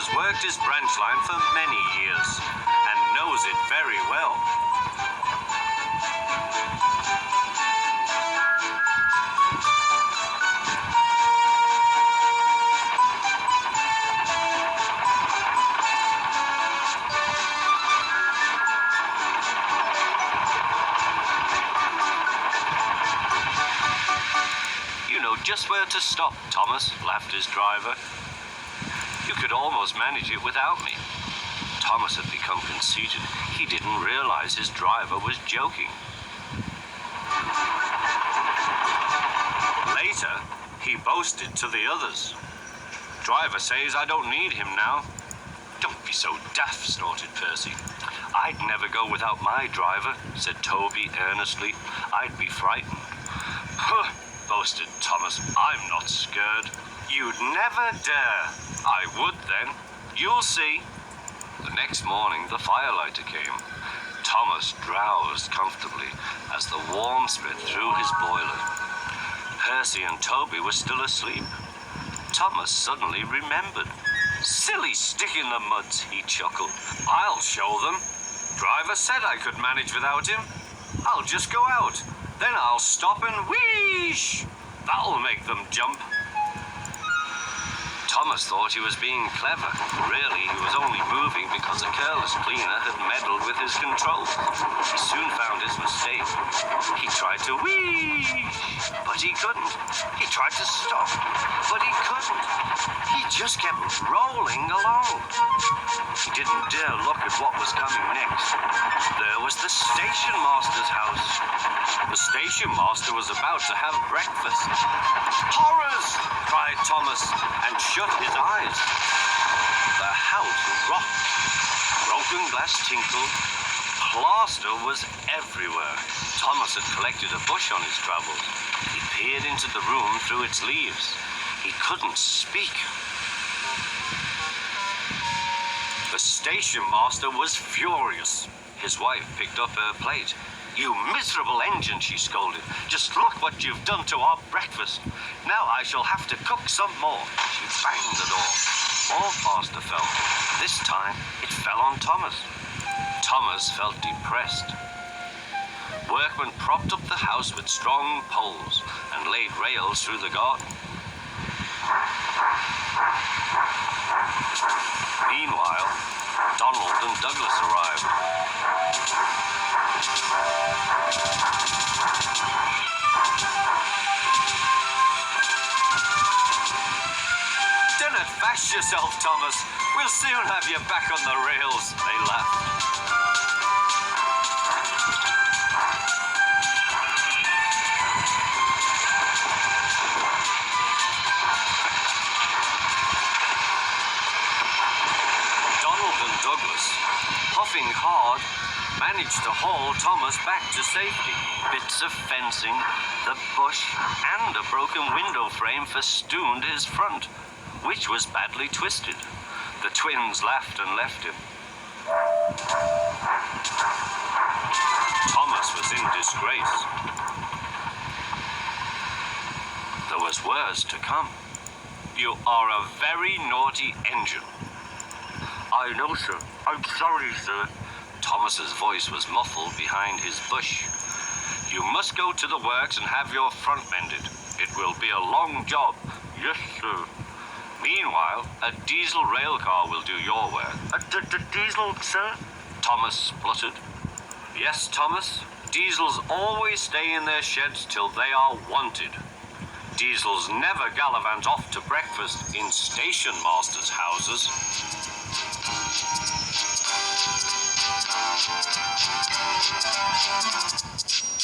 has worked his branch line for many years and knows it very well. You know just where to stop, Thomas, laughed his driver. You could almost manage it without me. Thomas had become conceited. He didn't realize his driver was joking. Later, he boasted to the others. Driver says I don't need him now. Don't be so daft, snorted Percy. I'd never go without my driver, said Toby earnestly. I'd be frightened. Huh, boasted Thomas. I'm not scared. You'd never dare. I would then. You'll see. The next morning, the firelighter came. Thomas drowsed comfortably as the warmth spread through his boiler. Percy and Toby were still asleep. Thomas suddenly remembered. Silly stick in the muds, he chuckled. I'll show them. Driver said I could manage without him. I'll just go out. Then I'll stop and wheesh. That'll make them jump. Thomas thought he was being clever. Really, he was only moving because a careless cleaner had meddled with his controls. He soon found his mistake. He tried to whee, but he couldn't. He tried to stop, but he couldn't. He just kept rolling along. He didn't dare look at what was coming next. There was the station master's house. The station master was about to have breakfast. Horrors! Cried Thomas and shut his eyes. The house rocked. Broken glass tinkled. Plaster was everywhere. Thomas had collected a bush on his travels. He peered into the room through its leaves. He couldn't speak. The station master was furious. His wife picked up her plate. You miserable engine, she scolded. Just look what you've done to our breakfast. Now I shall have to cook some more. She banged the door. More plaster fell. This time it fell on Thomas. Thomas felt depressed. Workmen propped up the house with strong poles and laid rails through the garden. Meanwhile, Donald and Douglas arrived. Don't fash yourself, Thomas. We'll soon have you back on the rails, they laughed. Donald and Douglas, puffing hard, managed to haul Thomas back to safety. Bits of fencing, the bush, and a broken window frame festooned his front, which was badly twisted. The twins laughed and left him. Thomas was in disgrace. There was worse to come. You are a very naughty engine. I know, sir. I'm sorry, sir. Thomas's voice was muffled behind his bush. You must go to the works and have your front mended. It will be a long job. Yes, sir. Meanwhile, a diesel rail car will do your work. A diesel, sir? Thomas spluttered. Yes, Thomas. Diesels always stay in their sheds till they are wanted. Diesels never gallivant off to breakfast in station masters' houses.